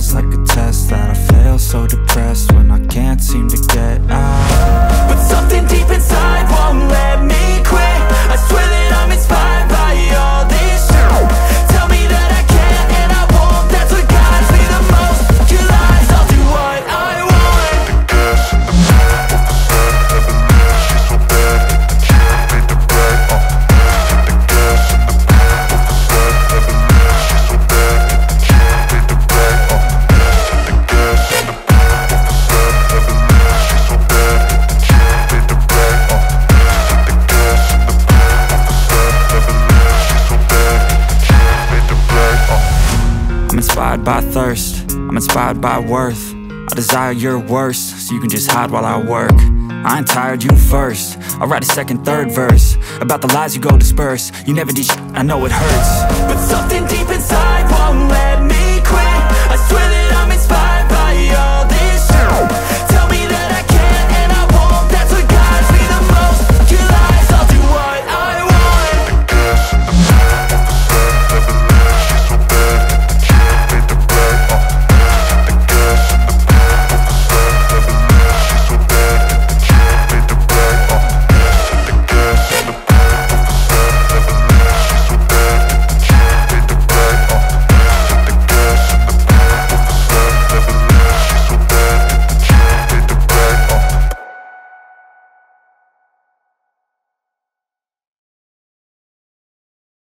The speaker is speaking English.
feels like a test that I fail, so depressed when I can't seem to get out. But something deep inside won't let me quit. I swear that I'm inspired by all this shit. Tell me that I can't and I won't. That's what guides me the most. Your lies, I'll do what I want. The gas in the back of the sun, never leave. She's so bad, hit the kill, made the right. The gas in the back of the sun, never leave. She's so bad, hit the kill, made the right. The gas in the back of the sun, never leave. She's so bad, hit the kill, made the right. The gas in the back of the sun, never leave. She's so bad, hit the kill, made the right. I'm inspired by thirst, I'm inspired by worth. I desire your worst, so you can just hide while I work. I ain't tired, you first. I'll write a second, third verse about the lies you go disperse. You never did shit, I know it hurts. But something deep inside